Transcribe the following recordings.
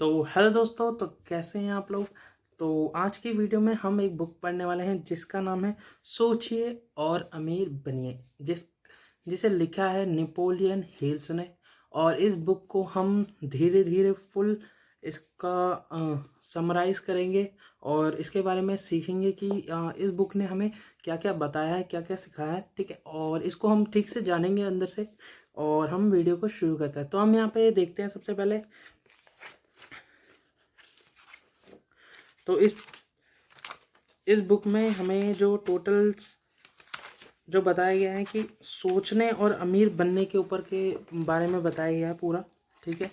तो हेलो दोस्तों, तो कैसे हैं आप लोग। तो आज की वीडियो में हम एक बुक पढ़ने वाले हैं जिसका नाम है सोचिए और अमीर बनिए, जिसे लिखा है नेपोलियन हिल्स ने। और इस बुक को हम धीरे धीरे फुल इसका समराइज करेंगे और इसके बारे में सीखेंगे कि इस बुक ने हमें क्या क्या बताया है, क्या क्या सिखाया है। ठीक है, और इसको हम ठीक से जानेंगे अंदर से। और हम वीडियो को शुरू करते हैं। तो हम यहाँ पे देखते हैं सबसे पहले। तो इस बुक में हमें जो टोटल्स जो बताया गया है कि सोचने और अमीर बनने के ऊपर के बारे में बताया गया है पूरा। ठीक है,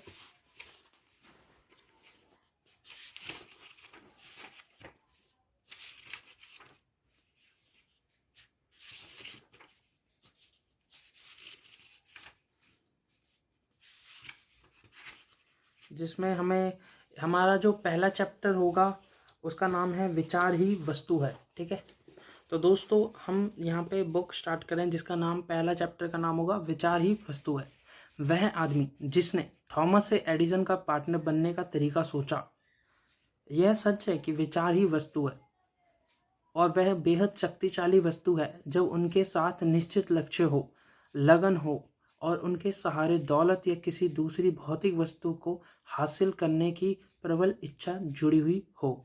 जिसमें हमें हमारा जो पहला चैप्टर होगा उसका नाम है विचार ही वस्तु है। ठीक है, तो दोस्तों हम यहाँ पे बुक स्टार्ट करें जिसका नाम, पहला चैप्टर का नाम होगा विचार ही वस्तु है। वह आदमी जिसने थॉमस एडिसन का पार्टनर बनने का तरीका सोचा, यह सच है कि विचार ही वस्तु है और वह बेहद शक्तिशाली वस्तु है जब उनके साथ निश्चित लक्ष्य हो, लगन हो और उनके सहारे दौलत या किसी दूसरी भौतिक वस्तु को हासिल करने की प्रबल इच्छा जुड़ी हुई हो।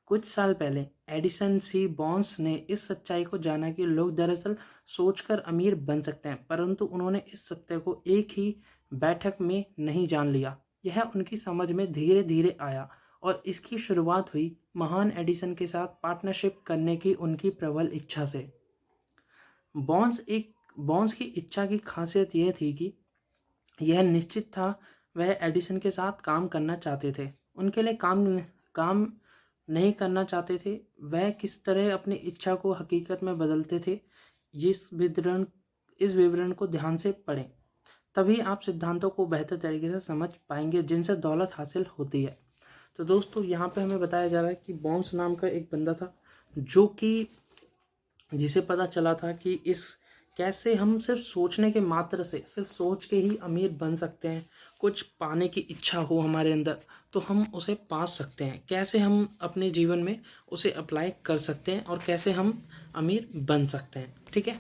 कुछ साल पहले एडिसन सी बॉन्स ने इस सच्चाई को जाना कि लोग दरअसल सोचकर अमीर बन सकते हैं, परंतु उन्होंने इस सत्य को एक ही बैठक में नहीं जान लिया। यह उनकी समझ में धीरे धीरे आया और इसकी शुरुआत हुई महान एडिसन के साथ पार्टनरशिप करने की उनकी प्रबल इच्छा से। बॉन्स की इच्छा की खासियत यह थी कि यह निश्चित था वह एडिसन के साथ काम करना चाहते थे। उनके लिए काम नहीं करना चाहते थे। वह किस तरह अपनी इच्छा को हकीकत में बदलते थे, इस विवरण को ध्यान से पढ़ें, तभी आप सिद्धांतों को बेहतर तरीके से समझ पाएंगे जिनसे दौलत हासिल होती है। तो दोस्तों यहाँ पे हमें बताया जा रहा है कि बॉन्स नाम का एक बंदा था जो कि जिसे पता चला था कि इस कैसे हम सिर्फ सोचने के मात्र से, सिर्फ सोच के ही अमीर बन सकते हैं। कुछ पाने की इच्छा हो हमारे अंदर तो हम उसे पा सकते हैं। कैसे हम अपने जीवन में उसे अप्लाई कर सकते हैं और कैसे हम अमीर बन सकते हैं। ठीक है,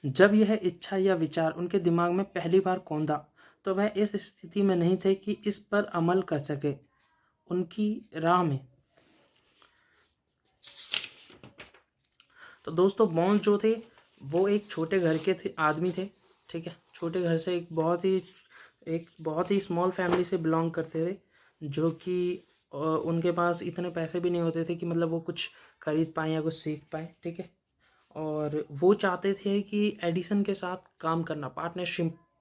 जब यह इच्छा या विचार उनके दिमाग में पहली बार कौंधा तो वह इस स्थिति में नहीं थे कि इस पर अमल कर सके। उनकी राह में तो दोस्तों बॉन्स जो थे वो एक छोटे घर के आदमी थे। ठीक है, छोटे घर से एक बहुत ही स्मॉल फैमिली से बिलोंग करते थे, जो कि उनके पास इतने पैसे भी नहीं होते थे कि मतलब वो कुछ खरीद पाए या कुछ सीख पाए। ठीक है, और वो चाहते थे कि एडिसन के साथ काम करना,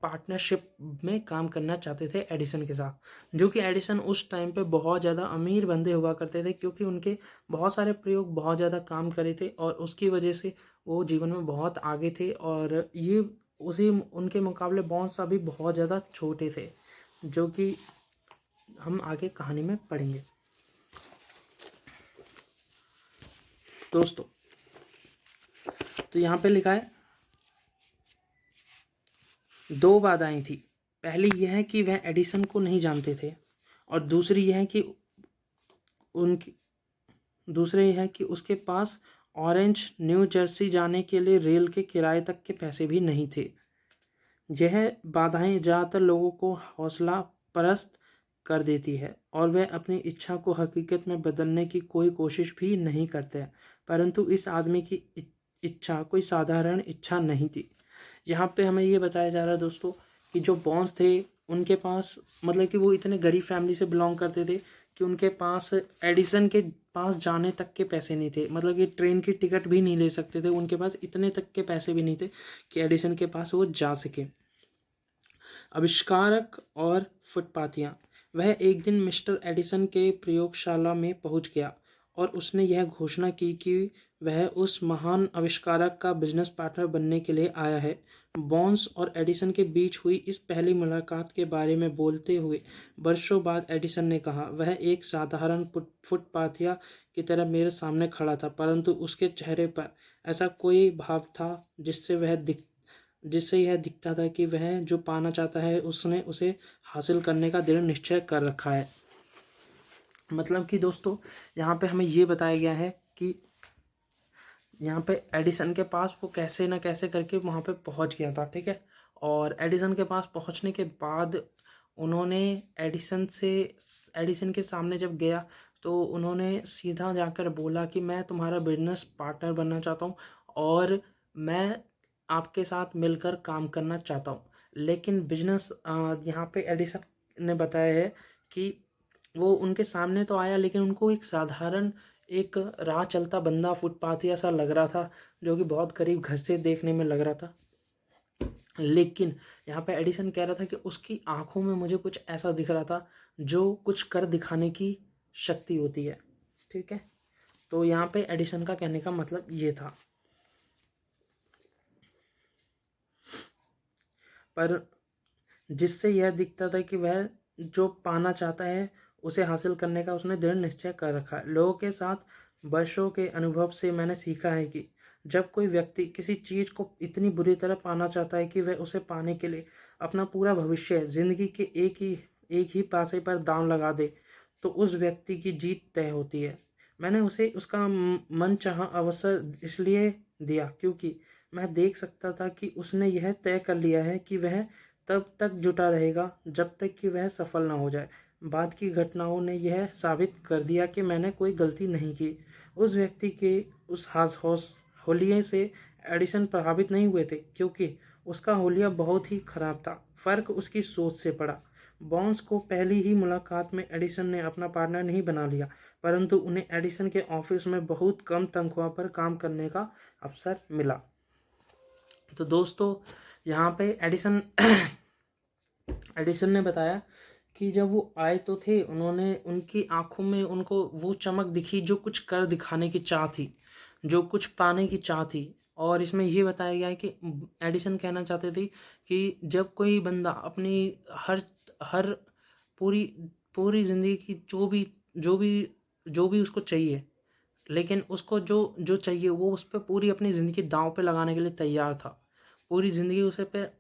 पार्टनरशिप में काम करना चाहते थे एडिसन के साथ, जो कि एडिसन उस टाइम पे बहुत ज़्यादा अमीर बंदे हुआ करते थे क्योंकि उनके बहुत सारे प्रयोग बहुत ज़्यादा काम करे थे और उसकी वजह से वो जीवन में बहुत आगे थे। और ये उसी उनके मुकाबले बॉन्स अभी बहुत ज़्यादा छोटे थे, जो कि हम आगे कहानी में पढ़ेंगे। दोस्तों तो यहाँ पे लिखा है, दो बाधाएं थी। पहली यह है कि वह एडिसन को नहीं जानते थे और दूसरी यह है कि उसके पास ऑरेंज न्यू जर्सी जाने के लिए रेल के किराए तक के पैसे भी नहीं थे। यह बाधाएं ज़्यादातर लोगों को हौसला परस्त कर देती है और वे अपनी इच्छा को हकीकत में बदलने की कोई कोशिश भी नहीं करते हैं। परंतु इस आदमी की इच्छा कोई साधारण इच्छा नहीं थी। यहाँ पे हमें ये बताया जा रहा है दोस्तों कि जो बॉन्स थे उनके पास, मतलब कि वो इतने गरीब फैमिली से बिलोंग करते थे कि उनके पास एडिसन के पास जाने तक के पैसे नहीं थे। मतलब कि ट्रेन की टिकट भी नहीं ले सकते थे, उनके पास इतने तक के पैसे भी नहीं थे कि एडिसन के पास वो जा सके। आविष्कारक और फुटपाथियाँ। वह एक दिन मिस्टर एडिसन के प्रयोगशाला में पहुंच गया और उसने यह घोषणा की कि वह उस महान आविष्कारक का बिजनेस पार्टनर बनने के लिए आया है। बॉन्स और एडिसन के बीच हुई इस पहली मुलाकात के बारे में बोलते हुए वर्षों बाद एडिसन ने कहा, वह एक साधारण फुटपाथिया की तरह मेरे सामने खड़ा था, परंतु उसके चेहरे पर ऐसा कोई भाव था जिससे यह दिखता था कि वह जो पाना चाहता है उसने उसे हासिल करने का दृढ़ निश्चय कर रखा है। मतलब कि दोस्तों यहाँ पे हमें ये बताया गया है कि यहाँ पे एडिसन के पास वो कैसे ना कैसे करके वहाँ पे पहुँच गया था, ठीक है। और एडिसन के पास पहुँचने के बाद उन्होंने एडिसन के सामने जब गया तो उन्होंने सीधा जाकर बोला कि मैं तुम्हारा बिजनेस पार्टनर बनना चाहता हूँ और मैं आपके साथ मिलकर काम करना चाहता हूँ। लेकिन बिजनेस यहाँ पे एडिसन ने बताया है कि वो उनके सामने तो आया लेकिन उनको एक साधारण एक राह चलता बंदा फुटपाथी ऐसा लग रहा था, जो कि बहुत करीब घर से देखने में लग रहा था। लेकिन यहाँ पे एडिसन कह रहा था कि उसकी आंखों में मुझे कुछ ऐसा दिख रहा था जो कुछ कर दिखाने की शक्ति होती है, ठीक है। तो यहाँ पे एडिसन का कहने का मतलब ये था। पर जिससे यह दिखता था कि वह जो पाना चाहता है उसे हासिल करने का उसने दृढ़ निश्चय कर रखा है। लोगों के साथ वर्षों के अनुभव से मैंने सीखा है कि जब कोई व्यक्ति किसी चीज़ को इतनी बुरी तरह पाना चाहता है कि वह उसे पाने के लिए अपना पूरा भविष्य जिंदगी के एक ही पासे पर दांव लगा दे, तो उस व्यक्ति की जीत तय होती है। मैंने उसे उसका मनचाहा अवसर इसलिए दिया क्योंकि मैं देख सकता था कि उसने यह तय कर लिया है कि वह तब तक जुटा रहेगा जब तक कि वह सफल ना हो जाए। बाद की घटनाओं ने यह साबित कर दिया कि मैंने कोई गलती नहीं की। उस व्यक्ति के उस होलिये से एडिसन प्रभावित नहीं हुए थे क्योंकि उसका होलिया बहुत ही खराब था। फर्क उसकी सोच से पड़ा। बॉन्स को पहली ही मुलाकात में एडिसन ने अपना पार्टनर नहीं बना लिया, परंतु उन्हें एडिसन के ऑफिस में बहुत कम तनख्वाह पर काम करने का अवसर मिला। तो दोस्तों यहाँ पे एडिसन ने बताया कि जब वो आए तो थे, उन्होंने उनकी आंखों में उनको वो चमक दिखी जो कुछ कर दिखाने की चाह थी, जो कुछ पाने की चाह थी। और इसमें ये बताया गया है कि एडिसन कहना चाहते थे कि जब कोई बंदा अपनी हर हर पूरी पूरी ज़िंदगी की जो भी उसको चाहिए, लेकिन उसको जो जो चाहिए वो उस पर पूरी अपनी ज़िंदगी दांव पे लगाने के लिए तैयार था। पूरी ज़िंदगी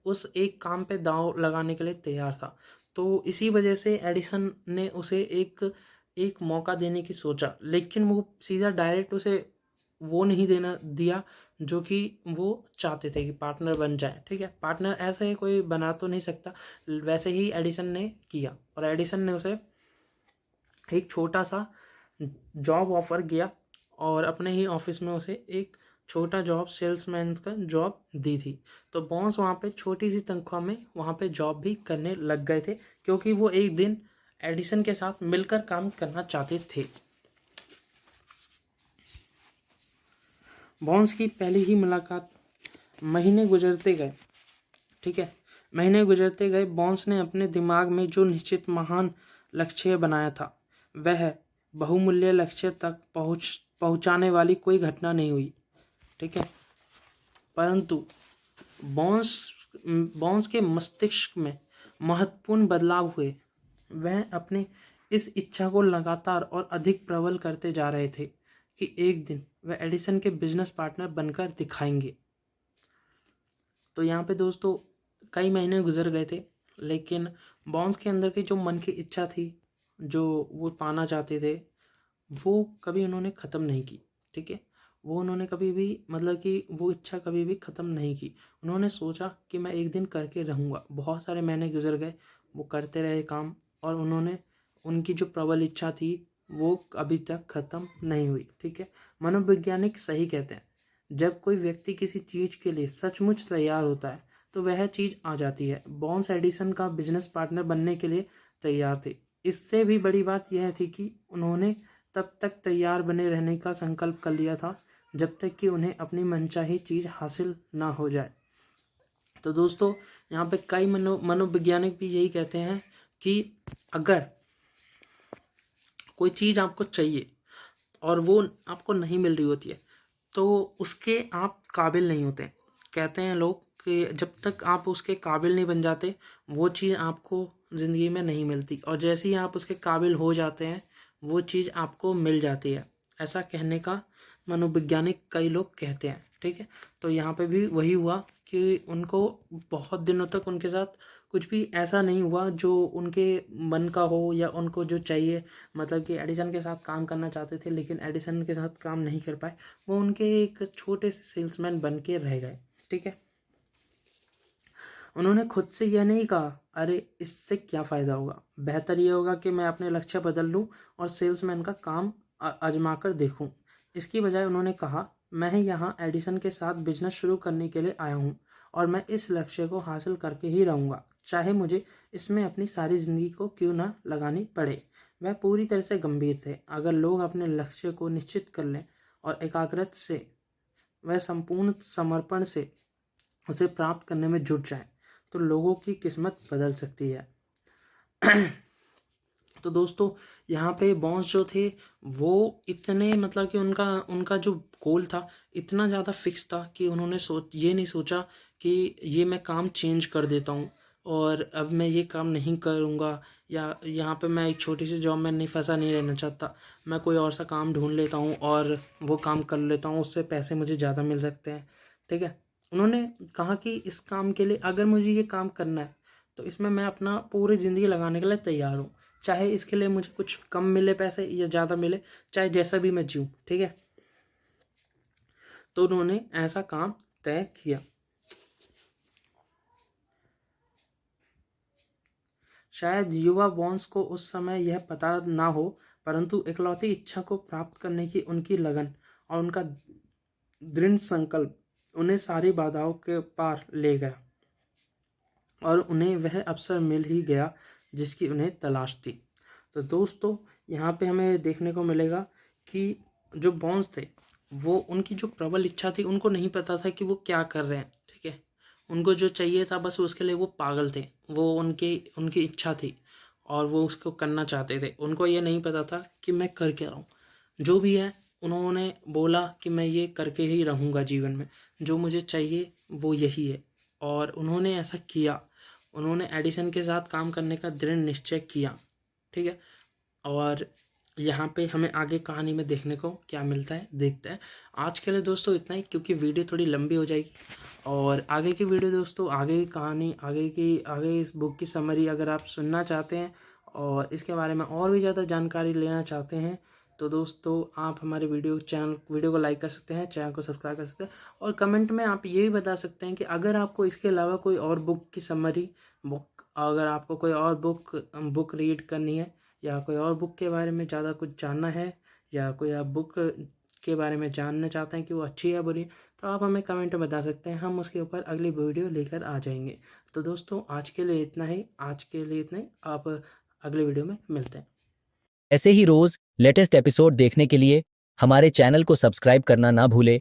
उस एक काम पे दांव लगाने के लिए तैयार था। तो इसी वजह से एडिसन ने उसे एक एक मौका देने की सोचा, लेकिन वो सीधा डायरेक्ट उसे वो नहीं देना दिया जो कि वो चाहते थे कि पार्टनर बन जाए, ठीक है। पार्टनर ऐसे कोई बना तो नहीं सकता, वैसे ही एडिसन ने किया और एडिसन ने उसे एक छोटा सा जॉब ऑफर किया और अपने ही ऑफिस में उसे एक छोटा जॉब सेल्समैन का जॉब दी थी। तो बॉन्स वहाँ पे छोटी सी तनख्वाह में वहाँ पे जॉब भी करने लग गए थे क्योंकि वो एक दिन एडिसन के साथ मिलकर काम करना चाहते थे। बॉन्स की पहली ही मुलाकात, महीने गुजरते गए, ठीक है। महीने गुजरते गए, बॉन्स ने अपने दिमाग में जो निश्चित महान लक्ष्य बनाया था वह बहुमूल्य लक्ष्य तक पहुंचाने वाली कोई घटना नहीं हुई, ठीक है। परंतु बॉन्स के मस्तिष्क में महत्वपूर्ण बदलाव हुए। वह अपने इस इच्छा को लगातार और अधिक प्रबल करते जा रहे थे कि एक दिन वह एडिसन के बिजनेस पार्टनर बनकर दिखाएंगे। तो यहाँ पे दोस्तों कई महीने गुजर गए थे, लेकिन बॉन्स के अंदर की जो मन की इच्छा थी, जो वो पाना चाहते थे, वो कभी उन्होंने ख़त्म नहीं की, ठीक है। वो उन्होंने कभी भी मतलब कि वो इच्छा कभी भी ख़त्म नहीं की। उन्होंने सोचा कि मैं एक दिन करके रहूँगा। बहुत सारे महीने गुजर गए, वो करते रहे काम और उनकी जो प्रबल इच्छा थी वो अभी तक ख़त्म नहीं हुई, ठीक है। मनोवैज्ञानिक सही कहते हैं, जब कोई व्यक्ति किसी चीज़ के लिए सचमुच तैयार होता है तो वह चीज़ आ जाती है। बॉन्स एडिसन का बिजनेस पार्टनर बनने के लिए तैयार थे। इससे भी बड़ी बात यह थी कि उन्होंने तब तक तैयार बने रहने का संकल्प कर लिया था जब तक कि उन्हें अपनी मनचाही चीज़ हासिल ना हो जाए। तो दोस्तों यहाँ पे कई मनोवैज्ञानिक भी यही कहते हैं कि अगर कोई चीज़ आपको चाहिए और वो आपको नहीं मिल रही होती है तो उसके आप काबिल नहीं होते। कहते हैं लोग कि जब तक आप उसके काबिल नहीं बन जाते वो चीज़ आपको ज़िंदगी में नहीं मिलती, और जैसे ही आप उसके काबिल हो जाते हैं वो चीज़ आपको मिल जाती है। ऐसा कहने का मनोवैज्ञानिक कई लोग कहते हैं, ठीक है। तो यहाँ पे भी वही हुआ कि उनको बहुत दिनों तक उनके साथ कुछ भी ऐसा नहीं हुआ जो उनके मन का हो या उनको जो चाहिए, मतलब कि एडिसन के साथ काम करना चाहते थे लेकिन एडिसन के साथ काम नहीं कर पाए, वो उनके एक छोटे से सेल्समैन बन के रह गए, ठीक है। उन्होंने खुद से यह नहीं कहा अरे इससे क्या फ़ायदा होगा, बेहतर ये होगा कि मैं अपने लक्ष्य बदल लूँ और सेल्समैन का काम आजमा कर देखूँ। इसकी बजाय उन्होंने कहा मैं यहाँ एडिसन के साथ बिजनेस शुरू करने के लिए आया हूँ और मैं इस लक्ष्य को हासिल करके ही रहूँगा, चाहे मुझे इसमें अपनी सारी ज़िंदगी को क्यों ना लगानी पड़े। वह पूरी तरह से गंभीर थे। अगर लोग अपने लक्ष्य को निश्चित कर लें और एकाग्रता से वह संपूर्ण समर्पण से उसे प्राप्त करने में जुट जाएं, तो लोगों की किस्मत बदल सकती है। तो दोस्तों यहाँ पे बॉस जो थे वो इतने, मतलब कि उनका उनका जो गोल था इतना ज़्यादा फिक्स था कि उन्होंने ये नहीं सोचा कि ये मैं काम चेंज कर देता हूँ और अब मैं ये काम नहीं करूँगा, या यहाँ पे मैं एक छोटी सी जॉब में नहीं फंसा नहीं रहना चाहता, मैं कोई और सा काम ढूंढ लेता हूँ और वो काम कर लेता हूँ, उससे पैसे मुझे ज़्यादा मिल सकते हैं, ठीक है। उन्होंने कहा कि इस काम के लिए अगर मुझे ये काम करना है तो इसमें मैं अपना पूरी ज़िंदगी लगाने के लिए तैयार हूँ, चाहे इसके लिए मुझे कुछ कम मिले पैसे या ज़्यादा मिले, चाहे जैसा भी मैं जीऊँ, ठीक है। तो उन्होंने ऐसा काम तय किया। शायद युवा बॉन्स को उस समय यह पता ना हो, परंतु इकलौती इच्छा को प्राप्त करने की उनकी लगन और उनका दृढ़ संकल्प उन्हें सारी बाधाओं के पार ले गया और उन्हें वह अवसर मिल ही गया जिसकी उन्हें तलाश थी। तो दोस्तों यहाँ पे हमें देखने को मिलेगा कि जो बॉन्स थे वो उनकी जो प्रबल इच्छा थी, उनको नहीं पता था कि वो क्या कर रहे हैं, ठीक है। उनको जो चाहिए था बस उसके लिए वो पागल थे, वो उनकी इच्छा थी और वो उसको करना चाहते थे। उनको ये नहीं पता था कि मैं कर क्या रहा हूँ, जो भी है उन्होंने बोला कि मैं ये करके ही रहूँगा जीवन में, जो मुझे चाहिए वो यही है, और उन्होंने ऐसा किया। उन्होंने एडिसन के साथ काम करने का दृढ़ निश्चय किया, ठीक है। और यहाँ पे हमें आगे कहानी में देखने को क्या मिलता है देखते हैं। आज के लिए दोस्तों इतना ही, क्योंकि वीडियो थोड़ी लंबी हो जाएगी, और आगे की वीडियो दोस्तों, आगे की कहानी, आगे इस बुक की समरी अगर आप सुनना चाहते हैं और इसके बारे में और भी ज़्यादा जानकारी लेना चाहते हैं तो दोस्तों आप हमारे वीडियो को लाइक कर सकते हैं, चैनल को सब्सक्राइब कर सकते हैं, और कमेंट में आप ये भी बता सकते हैं कि अगर आपको इसके अलावा कोई और बुक की समरी अगर आपको कोई और बुक रीड करनी है या कोई और बुक के बारे में ज़्यादा कुछ जानना है, या कोई आप बुक के बारे में जानना चाहते हैं कि वो अच्छी है बुरी, तो आप हमें कमेंट में बता सकते हैं, हम उसके ऊपर अगली वीडियो लेकर आ जाएंगे। तो दोस्तों आज के लिए इतना ही, आप अगले वीडियो में मिलते हैं। ऐसे ही रोज लेटेस्ट एपिसोड देखने के लिए हमारे चैनल को सब्सक्राइब करना ना भूले